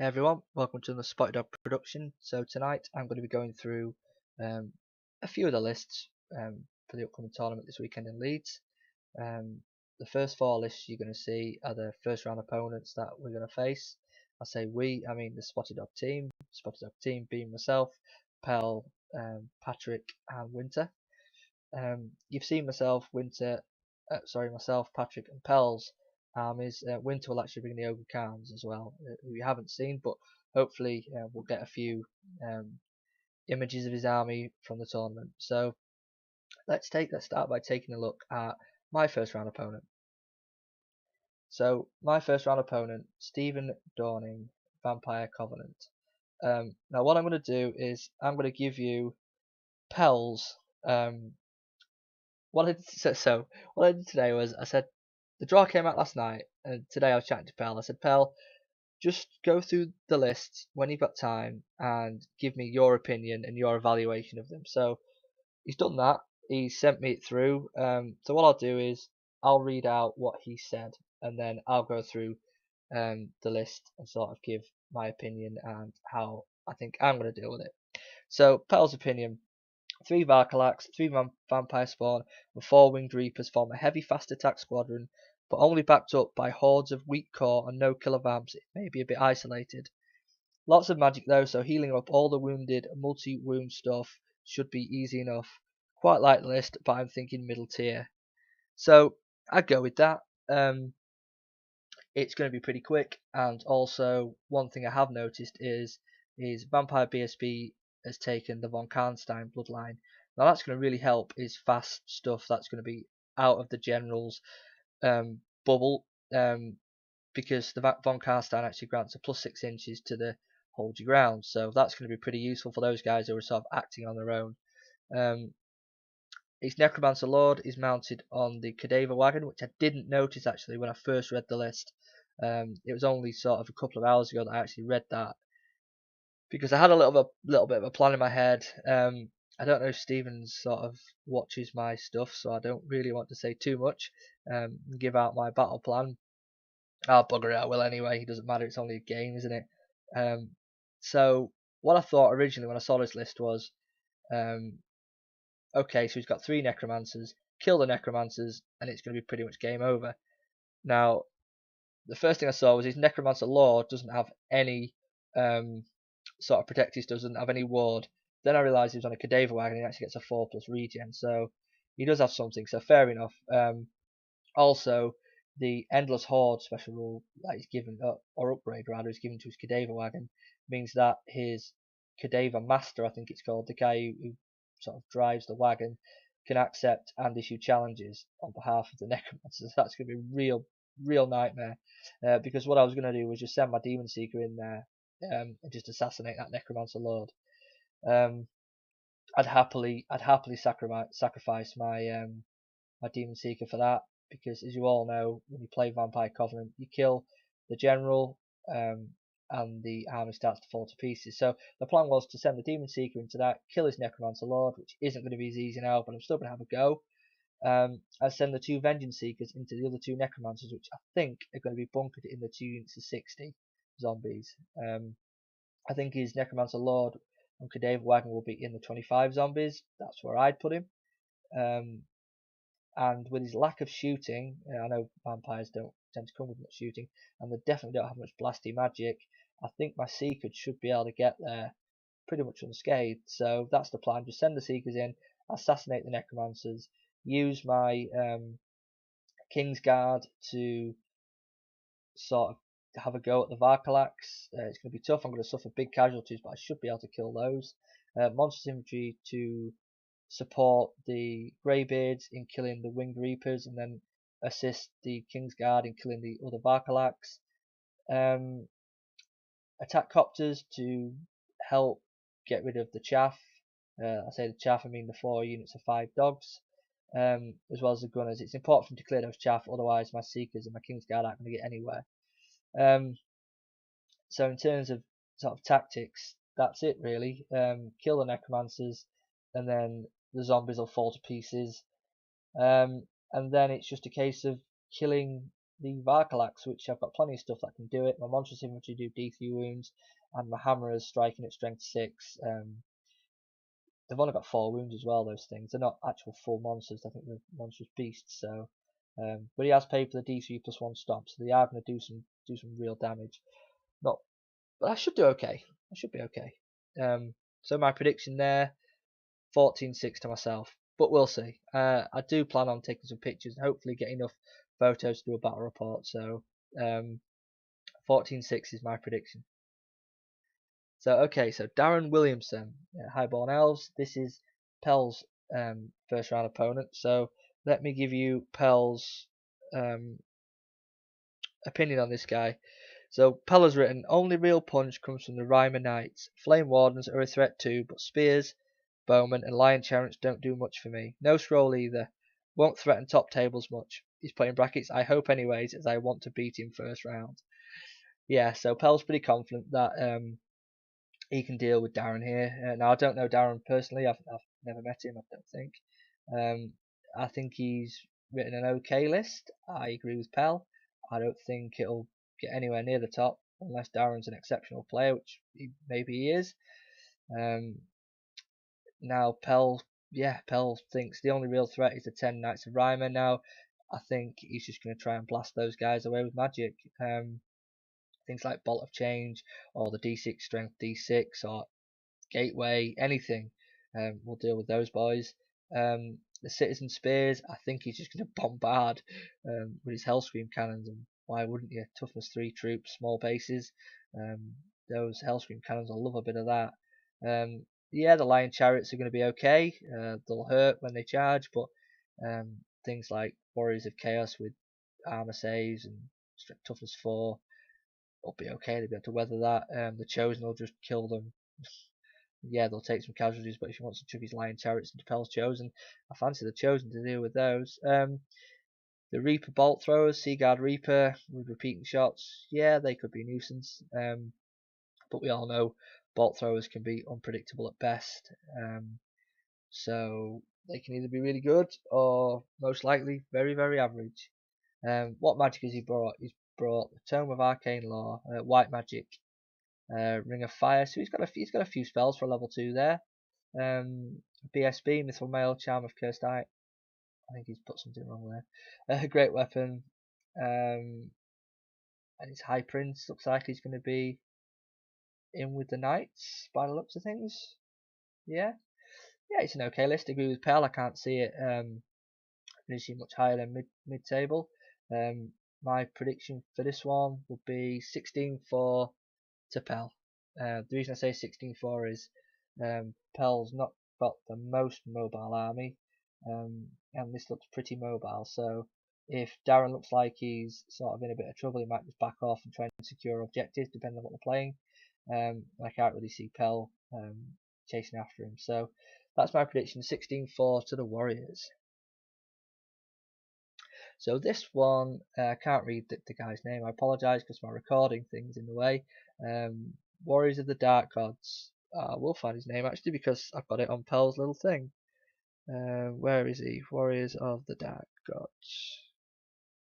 Hey everyone, welcome to the Spotty Dog production. So tonight I'm going to be going through um, a few of the lists for the upcoming tournament this weekend in Leeds. The first four lists you're going to see are the first round opponents that we're going to face. I say we, I mean the Spotty Dog team. Spotty Dog team being myself, Pell, Patrick and Winter. You've seen myself, myself, Patrick and Pell's armies. Winter will actually bring the Ogre Khans as well, who you haven't seen, but hopefully we'll get a few images of his army from the tournament. So let's start by taking a look at my first round opponent. So my first round opponent, Stephen Dawning, Vampire Covenant. Now what I'm going to do is I'm going to give you Pell's. What I did today was I said the draw came out last night, and today I was chatting to Pell. I said, Pell, just go through the lists when you've got time and give me your opinion and your evaluation of them. So he's done that. He sent me it through. So what I'll do is I'll read out what he said, and then I'll go through the list and sort of give my opinion and how I think I'm going to deal with it. So Pell's opinion. 3 Varkalax, 3 Vampire Spawn, and 4 Winged Reapers form a heavy fast attack squadron, but only backed up by hordes of weak core and no killer vamps. It may be a bit isolated. Lots of magic though, so healing up all the wounded multi-wound stuff should be easy enough. Quite like the list, but I'm thinking middle tier. So I'd go with that. It's going to be pretty quick, and also one thing I have noticed is Vampire BSB has taken the von Karnstein bloodline. Now that's going to really help his fast stuff. That's going to be out of the general's bubble, because the von Karnstein actually grants a +6 inches to the hold your ground. So that's going to be pretty useful for those guys who are sort of acting on their own. His Necromancer Lord is mounted on the Cadaver Wagon, which I didn't notice actually when I first read the list. It was only sort of a couple of hours ago that I actually read that, because I had a little bit of a plan in my head. I don't know if Stephen sort of watches my stuff, so I don't really want to say too much. Give out my battle plan. I'll bugger it, I will anyway. It doesn't matter. It's only a game, isn't it? So what I thought originally when I saw this list was, okay, so he's got 3 Necromancers. Kill the Necromancers, and it's going to be pretty much game over. Now, the first thing I saw was his Necromancer Lord doesn't have any sort of protective, doesn't have any ward. Then I realised he was on a Cadaver Wagon and he actually gets a 4+ regen, so he does have something, so fair enough. Also, the Endless Horde special rule that he's given, or upgrade rather, is given to his Cadaver Wagon, means that his Cadaver Master, I think it's called, the guy who sort of drives the wagon, can accept and issue challenges on behalf of the Necromancers. That's going to be a real nightmare, because what I was going to do was just send my Demon Seeker in there and just assassinate that Necromancer Lord. I'd happily sacrifice my my Demon Seeker for that, because as you all know, when you play Vampire Covenant, you kill the general and the army starts to fall to pieces. So the plan was to send the Demon Seeker into that, kill his Necromancer Lord, which isn't going to be as easy now, but I'm still going to have a go. I send the 2 Vengeance Seekers into the other 2 Necromancers, which I think are going to be bunkered in the 2 units of 60 zombies. I think his Necromancer Lord and Cadaver Wagon will be in the 25 zombies. That's where I'd put him. And with his lack of shooting, I know vampires don't tend to come with much shooting, and they definitely don't have much blasty magic. I think my Seekers should be able to get there pretty much unscathed. So that's the plan. Just send the Seekers in, assassinate the Necromancers, use my King's Guard to sort of have a go at the Varkalax. It's going to be tough. I'm going to suffer big casualties, but I should be able to kill those. Monstrous Infantry to support the Greybeards in killing the Winged Reapers, and then assist the King's Guard in killing the other Varkalax. Attack Copters to help get rid of the chaff. I say the chaff, I mean the 4 units of 5 dogs, as well as the gunners. It's important for them to clear those chaff, otherwise my Seekers and my King's Guard aren't going to get anywhere. So in terms of sort of tactics, that's it really. Kill the Necromancers, and then the zombies will fall to pieces. And then it's just a case of killing the Varkalax, which I've got plenty of stuff that can do it. My Monstrous Infantry do D3 wounds, and my Hammerers striking at strength 6. They've only got 4 wounds as well, those things. They're not actual full monsters, I think they're monstrous beasts, so but he has paid for the D3 plus 1 stomp, so they are going to do some real damage. Not But I should do okay. I should be okay. So my prediction there, 14-6 to myself. But we'll see. I do plan on taking some pictures and hopefully get enough photos to do a battle report. So 14-6 is my prediction. So okay, so Darren Williamson, Highborn Elves. This is Pell's first round opponent. So let me give you Pell's opinion on this guy. So Pell has written, only real punch comes from the Rhymer Knights. Flame Wardens are a threat too, but Spears, Bowmen and Lion Chariots don't do much for me. No scroll either. Won't threaten top tables much. He's put in brackets, I hope anyways, as I want to beat him first round. Yeah, so Pell's pretty confident that he can deal with Darren here. Now, I don't know Darren personally. I've never met him, I don't think. I think he's written an okay list. I agree with Pell. I don't think it'll get anywhere near the top unless Darren's an exceptional player, which maybe he is. Now Pell thinks the only real threat is the 10 Knights of Rhymer. Now I think he's just going to try and blast those guys away with magic. Things like Bolt of Change or the D6 Strength D6 or Gateway, anything. We'll deal with those boys. The Citizen Spears, I think he's just going to bombard with his Hellscream cannons, and why wouldn't you? Toughness 3 troops, small bases. Those Hellscream cannons, I love a bit of that. Yeah, the Lion Chariots are going to be okay. They'll hurt when they charge, but things like Warriors of Chaos with armor saves and toughness 4 will be okay. They'll be able to weather that. The Chosen will just kill them. Yeah, they'll take some casualties, but if he wants to chuck his Lion Chariots into Pell's Chosen, I fancy the Chosen to deal with those. The Reaper Bolt Throwers, Seaguard Reaper with repeating shots, yeah, they could be a nuisance. But we all know Bolt Throwers can be unpredictable at best. So they can either be really good or most likely very, very average. What magic has he brought? He's brought the Tome of Arcane Law, White Magic, Ring of Fire. So he's got a few spells for level 2 there. BSB, Mythril Mail, Charm of Cursed Eye. I think he's put something wrong there. Great Weapon. And his High Prince looks like he's going to be in with the Knights by the looks of things. Yeah, it's an okay list. I agree with Pell. I can't see it finishing much higher than mid table. My prediction for this one would be 16-4 to Pell. The reason I say 16-4 is Pell's not got the most mobile army, and this looks pretty mobile. So if Darren looks like he's sort of in a bit of trouble, he might just back off and try and secure objectives, depending on what they're playing. I can't really see Pell chasing after him. So that's my prediction, 16-4 to the Warriors. So this one, I can't read the guy's name. I apologise because my recording thing's in the way. Warriors of the Dark Gods. We'll find his name actually because I've got it on Pell's little thing. Where is he? Warriors of the Dark Gods.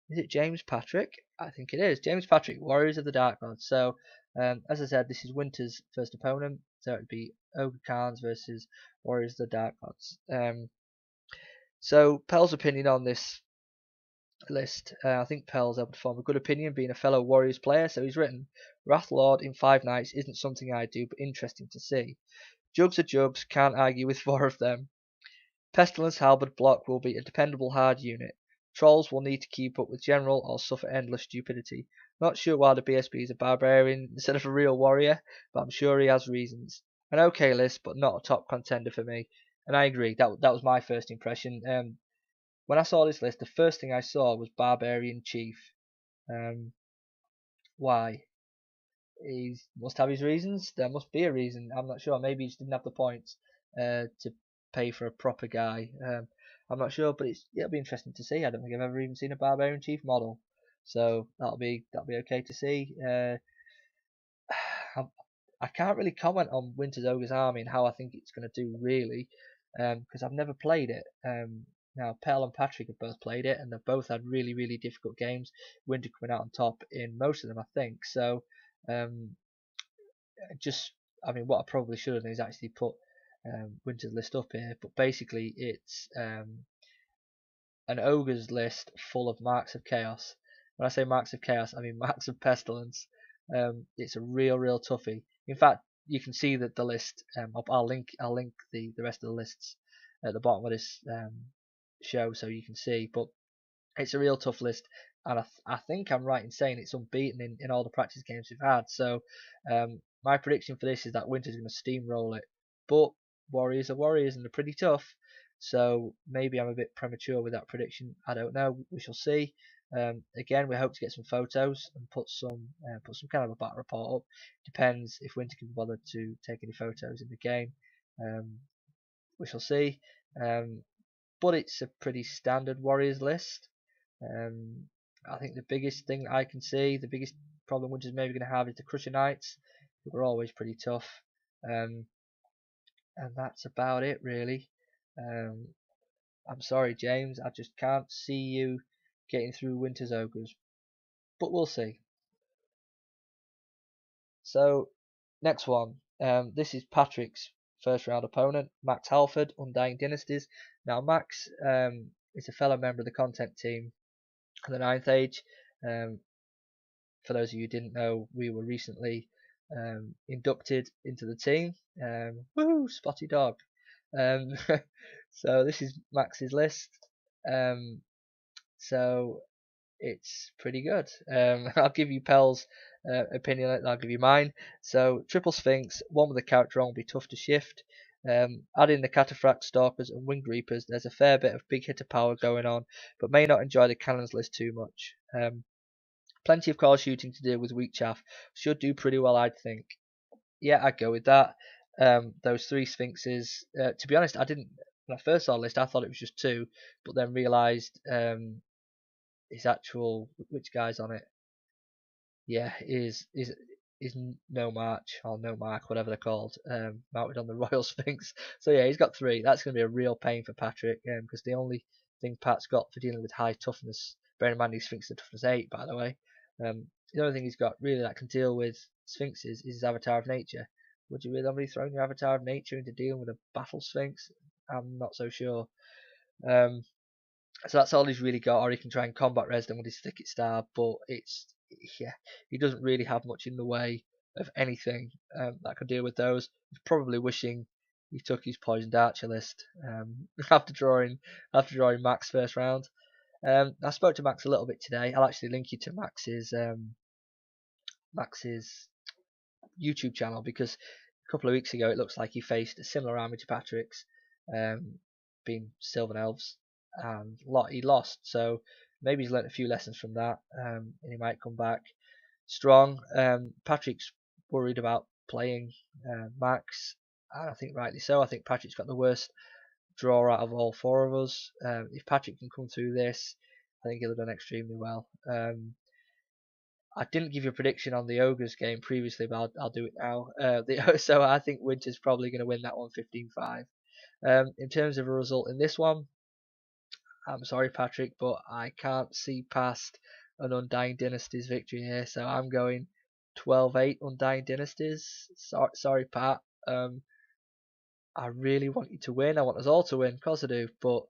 Is it James Patrick? I think it is. James Patrick, Warriors of the Dark Gods. So, as I said, this is Winter's first opponent. So it'd be Ogre Khans versus Warriors of the Dark Gods. So Pell's opinion on this list. I think Pell's able to form a good opinion being a fellow Warriors player. So he's written, Wrathlord in 5 Knights isn't something I do, but interesting to see. Jugs are jugs, can't argue with 4 of them. Pestilence Halberd block will be a dependable hard unit. Trolls will need to keep up with General or suffer endless stupidity. Not sure why the BSB is a barbarian instead of a real warrior, but I'm sure he has reasons. An okay list, but not a top contender for me. And I agree, that was my first impression. When I saw this list, the first thing I saw was Barbarian Chief. Why? He must have his reasons. There must be a reason. I'm not sure. Maybe he just didn't have the points to pay for a proper guy. I'm not sure, but it'll be interesting to see. I don't think I've ever even seen a Barbarian Chief model, so that'll be okay to see. I can't really comment on Winter's Ogre's army and how I think it's going to do really, because I've never played it. Now, Pell and Patrick have both played it, and they've both had really, really difficult games. Winter coming out on top in most of them, I think. So, um, just, I mean, what I probably should have done is actually put Winter's list up here. But basically, it's an ogre's list full of marks of chaos. When I say marks of chaos, I mean marks of pestilence. It's a real toughie. In fact, you can see that the list. I'll link the rest of the lists at the bottom of this show so you can see. But it's a real tough list, and I think I'm right in saying it's unbeaten in all the practice games we've had. So my prediction for this is that Winter's going to steamroll it. But Warriors are Warriors, and they're pretty tough. So maybe I'm a bit premature with that prediction. I don't know. We shall see. Again, we hope to get some photos and put some kind of a battle report up. Depends if Winter can be bothered to take any photos in the game. Um, we shall see. But it's a pretty standard Warriors list. I think the biggest thing I can see, the biggest problem Winter's maybe going to have is the Crusher Knights, who are always pretty tough. And that's about it, really. I'm sorry, James, I just can't see you getting through Winter's Ogres, but we'll see. So, next one. This is Patrick's first round opponent, Max Halford, Undying Dynasties. Now, Max is a fellow member of the content team in the Ninth Age. For those of you who didn't know, we were recently inducted into the team. Woohoo, Spotty Dog. So this is Max's list. So it's pretty good. I'll give you Pell's opinion on it, and I'll give you mine. So Triple Sphinx, one with the character on will be tough to shift. Add in the Cataphract, Stalkers and Winged Reapers, there's a fair bit of big hitter power going on, but may not enjoy the cannons list too much. Plenty of core shooting to deal with weak chaff. Should do pretty well, I'd think. Yeah, I'd go with that. Those three Sphinxes. To be honest, I didn't. When I first saw the list, I thought it was just two, but then realised his actual which guy's on it. Yeah, is No March or No Mark, whatever they're called, mounted on the Royal Sphinx. So yeah, he's got three. That's going to be a real pain for Patrick, because the only thing Pat's got for dealing with high toughness, bearing in mind he's Sphinx of toughness 8, by the way. The only thing he's got really that can deal with Sphinxes is his Avatar of Nature. Would you really be throwing your Avatar of Nature into dealing with a Battle Sphinx? I'm not so sure. So that's all he's really got, or he can try and combat Resden with his Thicket Star, but yeah, he doesn't really have much in the way of anything that could deal with those. He's probably wishing he took his Poisoned Archer list after drawing Max first round. I spoke to Max a little bit today. I'll actually link you to Max's YouTube channel, because a couple of weeks ago it looks like he faced a similar army to Patrick's, being Sylvan Elves, and he lost. So maybe he's learnt a few lessons from that, and he might come back strong. Patrick's worried about playing Max, and I think rightly so. I think Patrick's got the worst draw out of all four of us. If Patrick can come through this, I think he'll have done extremely well. I didn't give you a prediction on the Ogres game previously, but I'll do it now. So I think Winter's probably going to win that one 15-5. In terms of a result in this one, I'm sorry, Patrick, but I can't see past an Undying Dynasties victory here. So I'm going 12-8 Undying Dynasties. Sorry, Pat. I really want you to win. I want us all to win. Of course I do. But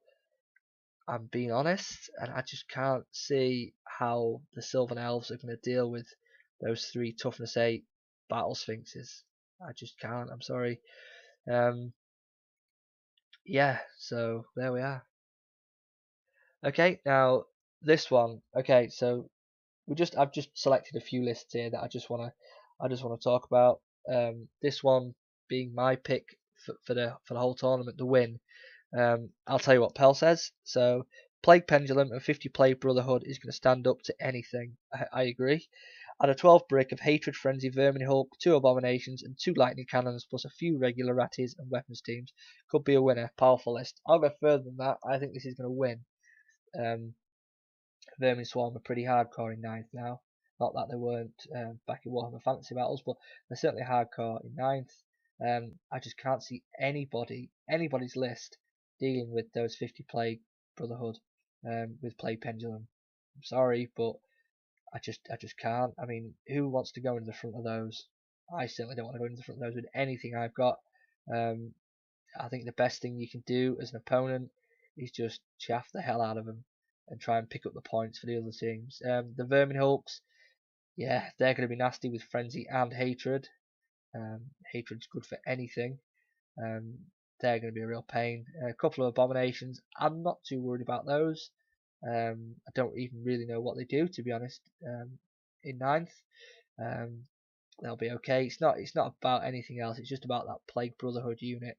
I'm being honest, and I just can't see how the Sylvan Elves are going to deal with those three toughness 8 Battle Sphinxes. I just can't. I'm sorry. Yeah, so there we are. Okay, now this one. Okay, so I've just selected a few lists here that I just wanna talk about. This one being my pick for the whole tournament to win. I'll tell you what Pell says. So Plague Pendulum and 50 Plague Brotherhood is going to stand up to anything. I agree. Add a 12 brick of Hatred Frenzy Vermin Hulk, 2 Abominations and 2 Lightning Cannons plus a few regular ratties and weapons teams. Could be a winner. Powerful list. I'll go further than that. I think this is going to win. Vermin Swarm are pretty hardcore in 9th now. Not that they weren't back in Warhammer Fantasy Battles, but they're certainly hardcore in 9th. I just can't see anybody's list dealing with those 50 plague Brotherhood with Plague Pendulum. I'm sorry, but I just can't. I mean, who wants to go into the front of those? I certainly don't want to go into the front of those with anything I've got. I think the best thing you can do as an opponent is just chaff the hell out of them and try and pick up the points for the other teams. The Vermin Hulks, yeah, they're going to be nasty with Frenzy and Hatred. Hatred's good for anything. They're going to be a real pain. A couple of Abominations, I'm not too worried about those. I don't even really know what they do, to be honest. In ninth, they'll be okay. It's not about anything else. It's just about that Plague Brotherhood unit.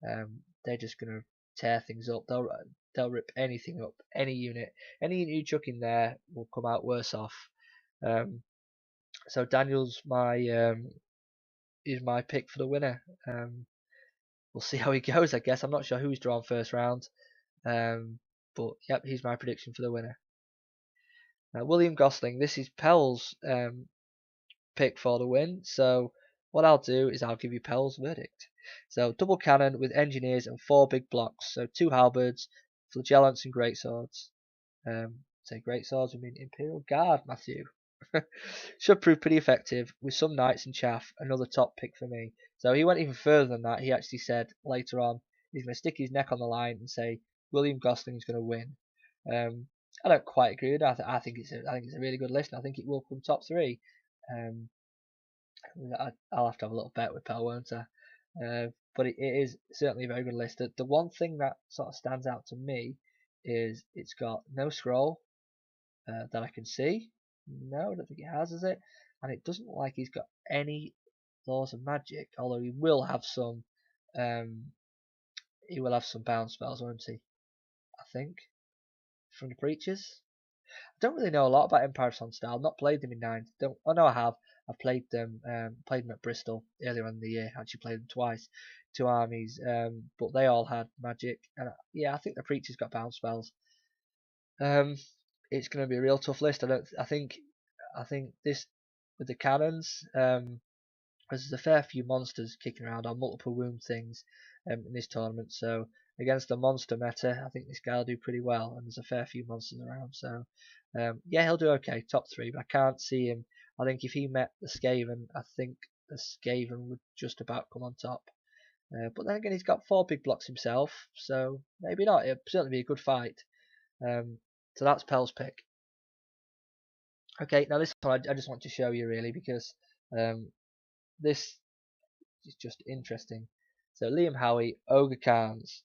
They're just going to tear things up. They'll rip anything up. Any unit you chuck in there will come out worse off. So Daniel's is my pick for the winner. We'll see how he goes. I guess I'm not sure who's drawn first round. But yep, he's my prediction for the winner. Now, William Gosling, this is Pell's pick for the win. So what I'll do is I'll give you Pell's verdict. So double cannon with engineers and 4 big blocks. So 2 halberds, flagellants and greatswords. Say greatswords, I mean Imperial Guard, Matthew. Should prove pretty effective with some knights and chaff. Another top pick for me. So he went even further than that. He actually said later on he's going to stick his neck on the line and say William Gosling is going to win. I don't quite agree with that. I think it's a really good list. And I think it will come top 3. I'll have to have a little bet with Pell, won't I? But it is certainly a very good list. The one thing that sort of stands out to me is it's got no scroll that I can see. No, I don't think it has it? And it doesn't look like he's got any laws of magic, although he will have some. He will have some bounce spells, won't he? I think from the Preachers. I don't really know a lot about Empire of Sunstyle. I've not played them in 9th. Oh no, I have. I've played them at Bristol earlier in the year. Actually played them twice, 2 armies. But they all had magic, and yeah, I think the Preachers got bounce spells. It's going to be a real tough list. I think this with the cannons. There's a fair few monsters kicking around on multiple wound things in this tournament. So against the monster meta, I think this guy will do pretty well. And there's a fair few monsters around. So yeah, he'll do okay, top 3. But I can't see him. I think if he met the Skaven, I think the Skaven would just about come on top. But then again, he's got 4 big blocks himself. So maybe not. It'll certainly be a good fight. So that's Pell's pick. Okay, now this one I just want to show you really because this is just interesting. So Liam Howie, Ogre Khans.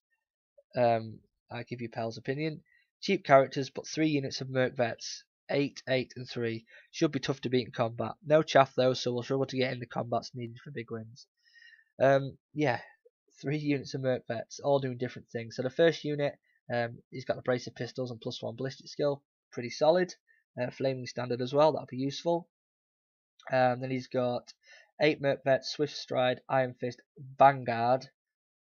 I give you Pell's opinion. Cheap characters, but 3 units of Merc Vets. 8, 8, and 3. Should be tough to beat in combat. No chaff though, so we'll struggle to get in the combats needed for big wins. Yeah, 3 units of Merc Vets, all doing different things. So the first unit, he's got the brace of pistols and +1 ballistic skill. Pretty solid. Flaming standard as well, that'll be useful. Then he's got 8 Merc Vets, Swift Stride, Iron Fist, Vanguard.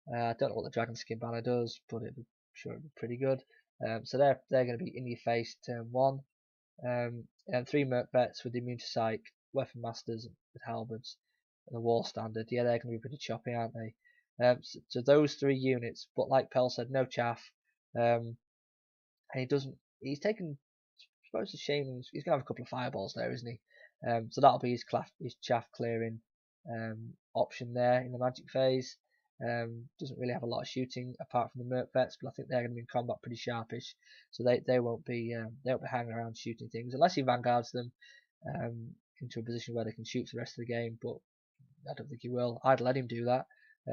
I don't know what the Dragon Skin banner does, but I'm sure it'll be pretty good. So they're going to be in your face turn 1. And 3 Merc Vets with Immune to Psych, Weapon Masters with Halberds, and the War Standard. Yeah, they're going to be pretty choppy, aren't they? So those 3 units, but like Pell said, no chaff. And he's taken, I suppose, the shame. He's going to have a couple of fireballs there, isn't he? So that'll be his chaff clearing option there in the magic phase. Doesn't really have a lot of shooting apart from the Merc Vets, but I think they're going to be in combat pretty sharpish, so they won't be hanging around shooting things unless he vanguards them into a position where they can shoot for the rest of the game. But I don't think he will. I'd let him do that.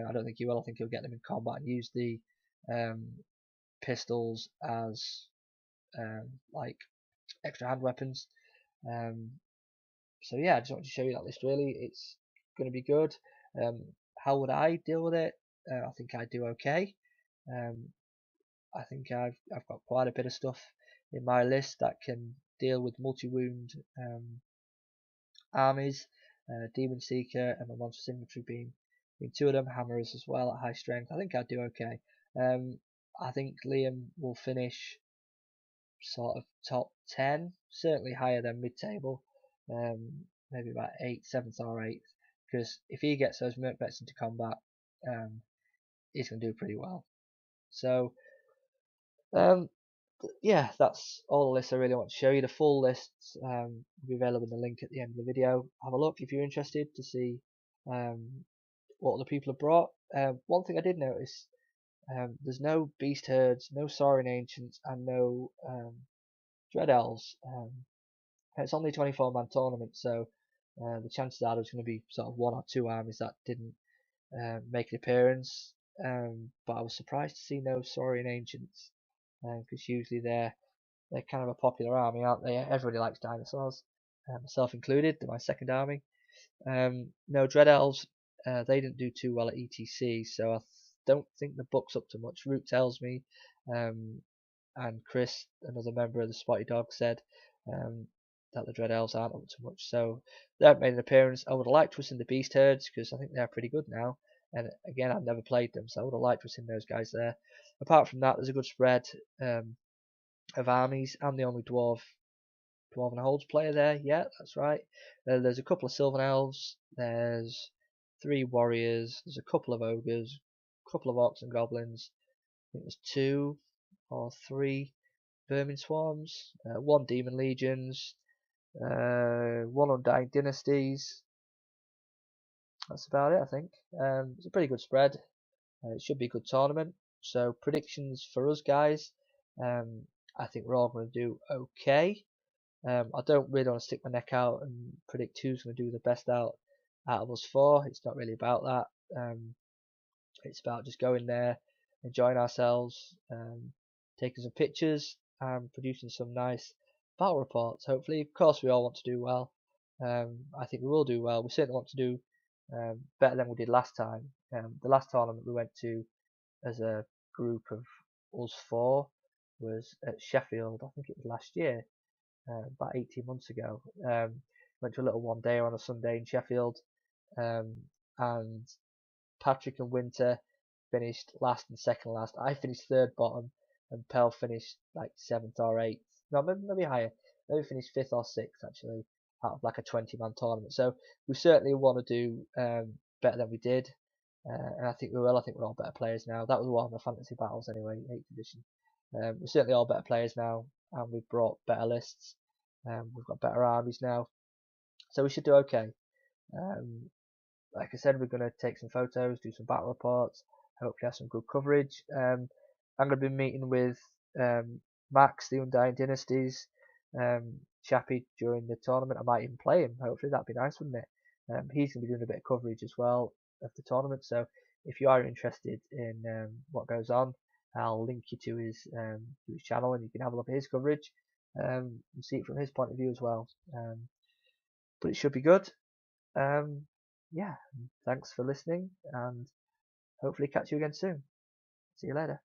I don't think he will. I think he'll get them in combat and use the pistols as like extra hand weapons. So yeah, I just wanted to show you that list. Really, it's going to be good. How would I deal with it? I think I'd do okay. I think I've got quite a bit of stuff in my list that can deal with multi-wound armies, Demon Seeker and the Monstrous Infantry being 2 of them, Hammers as well at high strength. I think I'd do okay. I think Liam will finish sort of top 10, certainly higher than mid-table, maybe about 7th or 8th. Because if he gets those Merc Vets into combat, he's going to do pretty well. So, yeah, that's all the lists I really want to show you. The full lists will be available in the link at the end of the video. Have a look if you're interested to see what other people have brought. One thing I did notice, there's no beast herds, no Saurian ancients, and no dread elves. It's only a 24-man tournament, so the chances are there's going to be sort of one or two armies that didn't make an appearance. But I was surprised to see no Saurian ancients, because usually they're kind of a popular army, aren't they? Everybody likes dinosaurs, myself included. They're my second army. No, Dread Elves, they didn't do too well at ETC, so I don't think the book's up to much. Root tells me, and Chris, another member of the Spotty Dog, said that the Dread Elves aren't up to much, so they haven't made an appearance. I would have liked to have seen the Beast Herds, because I think they're pretty good now, and again, I've never played them, so I would have liked to have seen those guys there. Apart from that, there's a good spread of armies. I'm the only Dwarven Holds player there. Yeah, that's right. There's a couple of Sylvan Elves. There's 3 warriors. There's a couple of ogres. A couple of orcs and goblins. I think there's 2 or 3 vermin swarms. 1 demon legions. 1 undying dynasties. That's about it, I think. It's a pretty good spread. It should be a good tournament. So predictions for us guys. I think we're all going to do okay. I don't really want to stick my neck out and predict who's going to do the best out of us 4. It's not really about that. It's about just going there, enjoying ourselves, taking some pictures, and producing some nice battle reports. Hopefully, of course, we all want to do well. I think we will do well. We certainly want to do better than we did last time. The last tournament we went to as a group of us 4 was at Sheffield. I think it was last year. About 18 months ago. Went to a little one day on a Sunday in Sheffield, and Patrick and Winter finished last and second last. I finished third bottom, and Pell finished like 7th or 8th. No, maybe higher. Maybe finished 5th or 6th actually, out of like a 20-man tournament. So we certainly want to do better than we did, and I think we will. I think we're all better players now. That was one of the fantasy battles anyway, 8th edition. We're certainly all better players now, and we've brought better lists. We've got better armies now, so we should do okay. Like I said, we're going to take some photos, do some battle reports, hopefully have some good coverage. I'm going to be meeting with Max, the Undying Dynasties chappie during the tournament. I might even play him. Hopefully that'd be nice, wouldn't it? He's going to be doing a bit of coverage as well of the tournament. So if you are interested in what goes on, I'll link you to his channel, and you can have a look at his coverage and see it from his point of view as well. But it should be good. Yeah, thanks for listening, and hopefully catch you again soon. See you later.